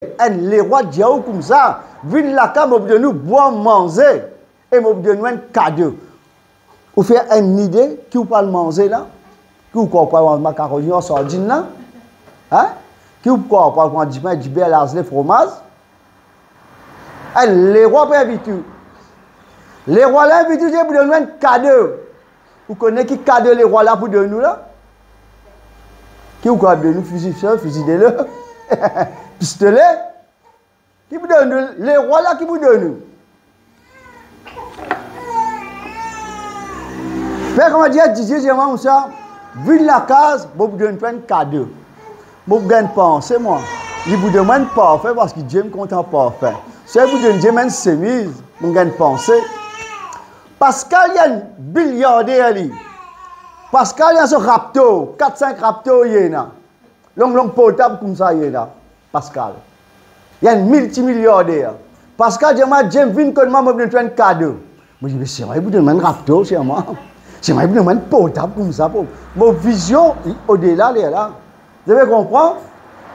les rois de Dieu comme ça, viennent la cam de nous boire, manger, et me donner un cadeau. Vous faites une idée qui vous parle manger là, qui vous comprend macaroni en sardine là, hein? Qui vous comprend du pain, du beurre, l'argile, fromage. Les rois peuvent inviter. Les rois là invitent pour donner un cadeau. Vous connaissez qui cadeau les rois là pour donner nous là? Qui vous donne nous fusil de l'eau? Pistolet, qui vous donne les rois là qui vous donnent. Père, comment dire, Didier, j'ai moi ça, vu la case, vous donne un cadeau. Vous donne penser, moi. Il vous demande parfait parce que Dieu me content parfait. Si vous donne Dieu une chemise, vous donne penser. Pascal, il y a un milliardaire. Pascal, il y a ce rapto, 4-5 raptos, il y a. Long potable comme ça, il y a. Pascal. Il y a un multimilliardaire. Pascal, James vient comme moi, me donne un cadeau. Moi, je dis, c'est vrai, vous demandez un rapto, c'est moi. C'est vrai, vous demandez un potable comme ça. Mon vision, au-delà, elle est là. Vous avez compris?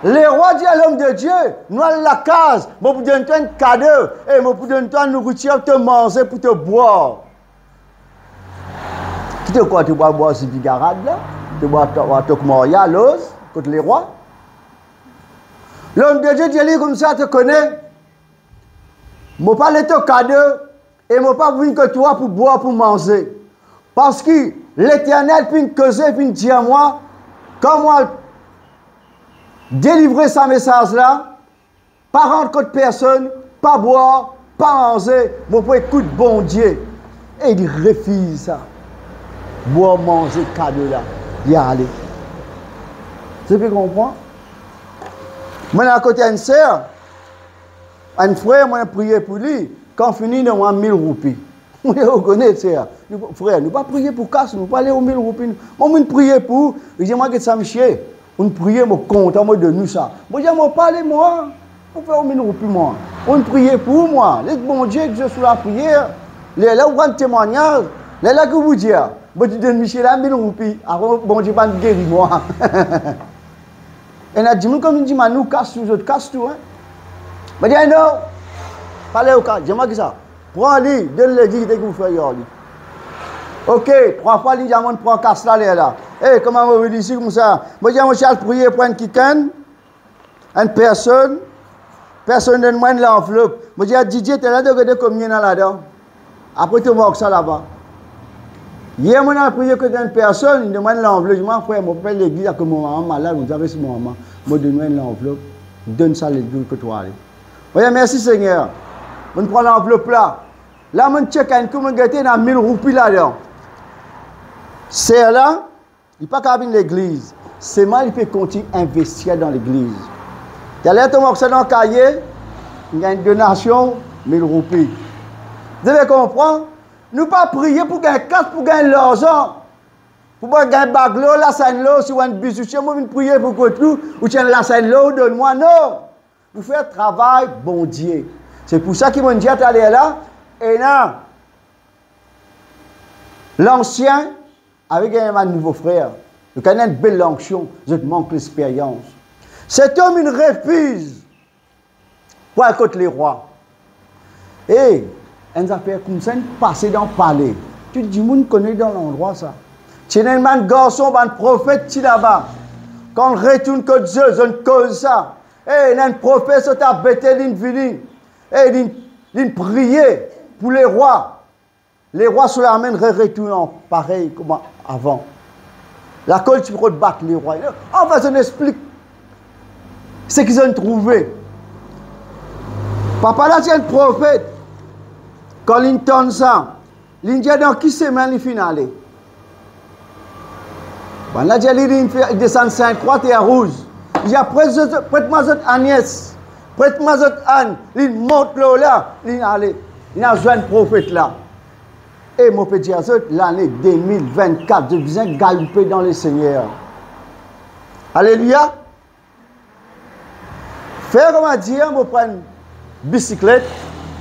Les rois disent à l'homme de Dieu, nous allons la case, je vous donne un cadeau, et je vous donne une nourriture pour te manger, pour te boire. Qui te quoi, tu bois ce bigarade là? Tu bois ton moria, l'os, contre les rois? L'homme de Dieu dit comme ça, te connaît. Je ne parle pas de cadeau et je ne pas venir que toi pour boire, pour manger. Parce que l'Éternel puis causer, puis dit à moi, quand moi délivrer sa message là, pas rendre contre personne, pas boire, pas manger, je peux écouter bon Dieu. Et il refuse ça. Boire, manger, cadeau là, y aller. Tu peux comprendre? Moi, à côté d'une sœur, un frère, moi, j'ai prié pour lui. Quand fini, on a 1000 roupies. Vous connaissez ça. Frère, nous ne pas prier pour casse, nous ne pas aller aux 1000 roupies. Moi, je prie pour. Je dis, moi, que ça me chie. On prie, je suis content de nous ça. Moi, je dis, moi, parlez moi. On fait aux 1000 roupies, moi. On prie pour moi. Les bon Dieu, que je suis la prière. Les là, où on témoignage. Les là, que vous dites. Moi, je dis, Michel, 1000 roupies. Alors, bon Dieu, pas me guérir, moi. Et on a dit, comme il dit, nous casse tout, casse tout. Je dis, non, parlez au cas, dis-moi que ça. Prends-le, donne-le, dis que vous faites. Ok, 3 fois, il dit, je prends casse là. Eh, comment vous dites ici comme ça? Je dis, moi, je prier pour un quelqu'un, une personne donne-moi l'enveloppe. Je dis, Didier, tu es là de regarder combien là-dedans. Après, tu vois ça là-bas. Hier, on a prié que une personne, il demande l'enveloppe. Je dis, frère, mon père l'église, que mon maman malade, vous avez ce moment. Je donne l'enveloppe, donne ça l'église que toi. Voyez, merci Seigneur. On prend l'enveloppe là. Là, on check un coup, on gâte dans 1000 roupies là-dedans. C'est là, il n'est pas qu'à l'église. C'est mal, il peut continuer à investir dans l'église. Tu as l'air de voir ça dans le cahier, il y a une donation, 1000 roupies. Vous devez comprendre? Nous ne pas prier pour gagner 4, pour gagner l'argent. Pour pas gagner baglo, la scène là, si vous avez un bisou, si vous prier pour que tout, ou tiens la scène là, donne-moi, non. Vous faites travail, bon Dieu. C'est pour ça qu'ils m'ont dit à aller là, et là, l'ancien, avec un nouveau frère, il connaît une belle onction, je te manque l'expérience. Cet homme, il refuse pour écouter les rois. Et, une affaire comme ça, passer dans le palais. Tu dis, moun connaît dans l'endroit ça. Tu es un garçon, un prophète, tu là-bas. Quand on retourne que Dieu, je ne cause ça. Et un prophète, tu as bêté d'une vie. Et d'une prier pour les rois. Les rois sur la main retournent pareil comme avant. La colle, tu peux battre les rois. Enfin, je m'explique ce qu'ils ont trouvé. Papa, là, c'est un prophète. Quand il entend ça, il dit dans qui semaine il finale. Là, il descend 5 croix et rouge. Il dit prête-moi cette Agnès, prête-moi cette Anne. Il monte là, il allait. Il a besoin de prophète là. Et mon petit Azot, l'année 2024, je viens galoper dans le Seigneur. Alléluia. Faire comment dire, je prends une bicyclette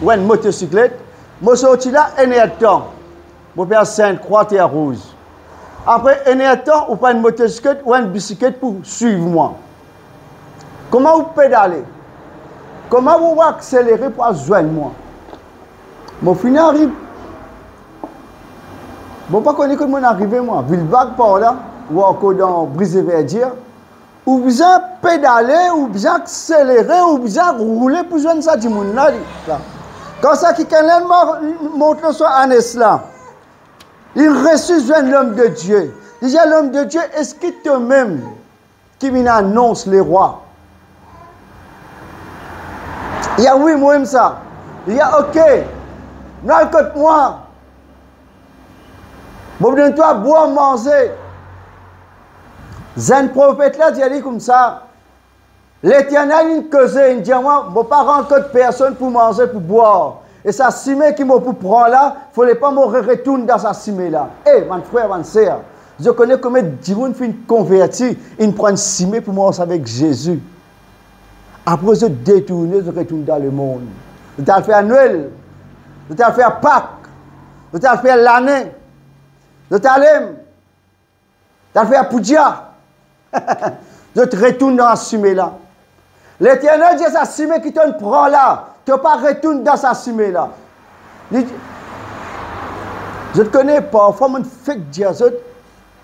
ou une motocyclette. Je sorti là, un temps. Je fais 5 croix et rouge. Après un temps, vous prenez une motocyclette ou une bicyclette pour suivre moi. Comment vous pédalez? Comment vous accélérer pour joindre moi? Mon fin arrive. Bon, pas connaître que mon arrivé, moi. Villebag par là, ou encore dans Brisé-Verdier. Ou bien pédaler, ou bien accélérer, ou bien rouler pour joindre ça du monde là. Quand ça, qui montre le soir en islam, il reçut joindre l'homme de Dieu. Il dit à l'homme de Dieu, est-ce que toi-même qui vient annonce les rois? Il y a oui, moi-même ça. Il y a ok, non, écoute-moi. Bon, toi, boire, manger. Un prophète là, il dit comme ça. L'Éternel, il causait, il dit, moi, je ne vais pas rendre personne pour manger, pour boire. Et sa cimée qui m'a pour prendre là, il ne fallait pas me retourner dans sa cimée là. Eh, mon frère, mon soeur, je connais combien de gens qui sont convertis, ils prennent une cimée pour manger avec Jésus. Après, je détourne, je retourne dans le monde. Je t'ai fait à Noël, je t'ai fait à Pâques, je t'ai fait à l'année, je t'ai fait à Poudia. Je te retourne dans la cimée là. L'Éternel dit sa cimée qui te prend là. Tu ne pas retourner dans sa cimée là. Je te connais parfois, je fais dire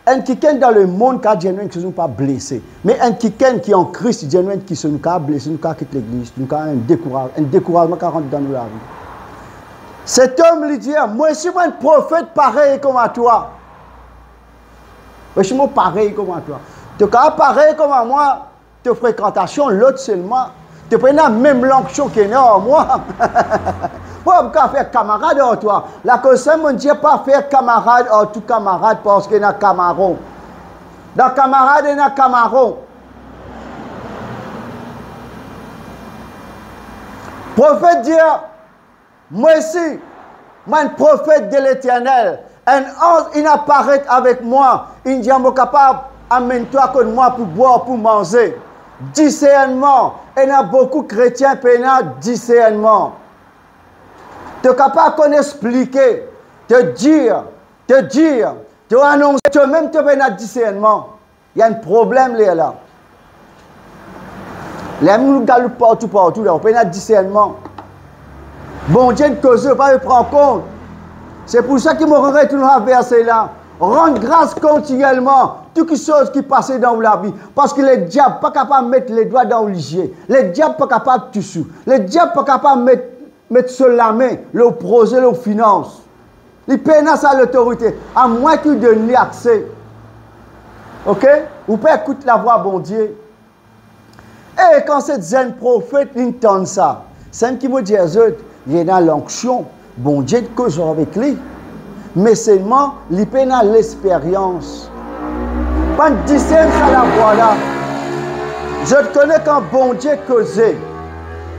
un quelqu'un dans le monde qui a qui ne sont pas blessés. Mais un quelqu'un qui est en Christ, qui ne sont pas blessés, qui quitte l'église, qui a un découragement qui rentre dans la vie. Cet homme lui dit, moi je suis un prophète pareil comme à toi. Je suis pareil comme à toi. Tu es pareil comme à moi, tes fréquentations, l'autre seulement. Tu prends la même l'onction qui est en moi. Pourquoi pas faire camarade en toi? La cause, mon Dieu, pas faire camarade en tout camarade parce qu'il y a camaron. Dans camarade, il y a camaron. Prophète dit, moi ici, moi un prophète de l'Éternel, un ange, il apparaît avec moi, il dit, je suis capable, amène-toi avec moi pour boire, pour manger. Discernement. Il y a beaucoup de chrétiens qui ont discernement. Tu es capable de expliquer, te dire, te annoncer, toi-même tu as discernement. Il y a un problème là. Les gens galopent partout, on peut avoir discernement. Bon Dieu, que je ne pas prendre compte. C'est pour ça qu'il me retourne à verset là. Rendre grâce continuellement. Toutes les choses qui passent dans la vie. Parce que les diables ne sont pas capables de mettre les doigts dans l'hygiène. Les diables ne sont pas capables de tout. Les diables ne sont pas capables de mettre sur la main le projet, les finances. Ils peinent à l'autorité. À moins qu'ils donnent l'accès. Ok? Vous pouvez écouter la voix, bon Dieu. Et quand c'est un prophète, il entend ça. C'est un qui me dit, il y a l'onction. Bon Dieu, que je avec lui. Mais seulement, il peut avoir l'expérience. Quand tu dis ça, la voix là. Je te connais quand bon Dieu causait.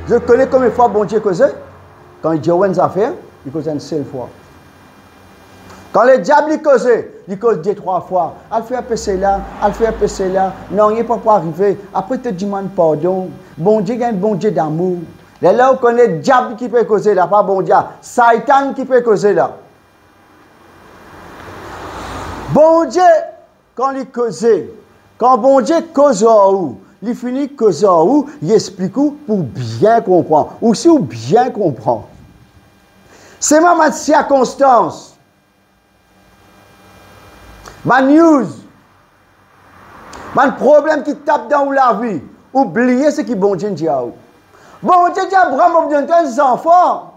Je connais combien de fois bon Dieu causait. Quand il dit une affaire, il cause une seule fois. Quand le diable il cause 2-3 fois. Elle fait un peu cela, elle fait un peu cela. Non, il n'est pas pour arriver. Après, tu te demandes pardon. Bon Dieu, il y a un bon Dieu d'amour. Là, on connaît le diable qui peut causer là, pas bon Dieu. Satan qui peut causer là. Bon Dieu, quand il causait, quand bon Dieu cause où, il finit causer où, il explique où pour bien comprendre. Ou si ou bien comprendre. C'est ma circonstance. Ma news. Ma problème qui tape dans la vie. Oubliez ce que bon Dieu dit à vous. Bon Dieu dit à Abraham, vous avez des enfants.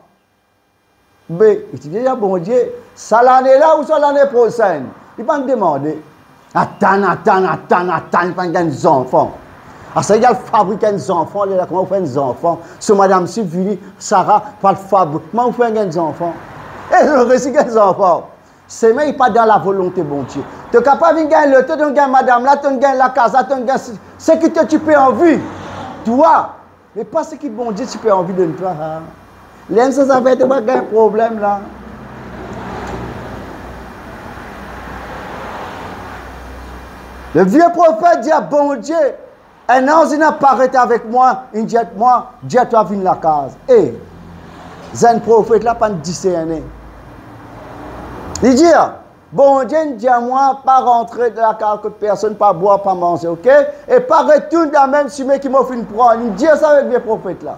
Mais, il dit à bon Dieu, ça l'année là ou ça l'année prochaine. Il va me demander. Attends, il va des enfants. Alors, ça, il a fabriqué des enfants. Comment vous faites des enfants? Ce madame Sylvie, Sarah, va fabriquer. Comment vous faites des enfants? Et je réussis des enfants. C'est même pas dans la volonté, bon Dieu. Tu es capable de gagner le temps, tu gagnes madame là, tu gagnes la casa, tu gagnes ce que tu peux envie. Toi. Mais pas ce que bon Dieu tu peux envie de toi. L'un, ça va être un problème là. Le vieux prophète dit à bon Dieu, un ange apparaît avec moi, il dit à moi, Dieu toi viens la case. Et, un prophète là, pas discerné. Il dit, bon Dieu dit à moi, pas rentrer dans la case que personne, pas boire, pas manger, ok? Et pas retourner dans la même chemin qui m'a fait prendre. Il dit ça avec le vieux prophète là.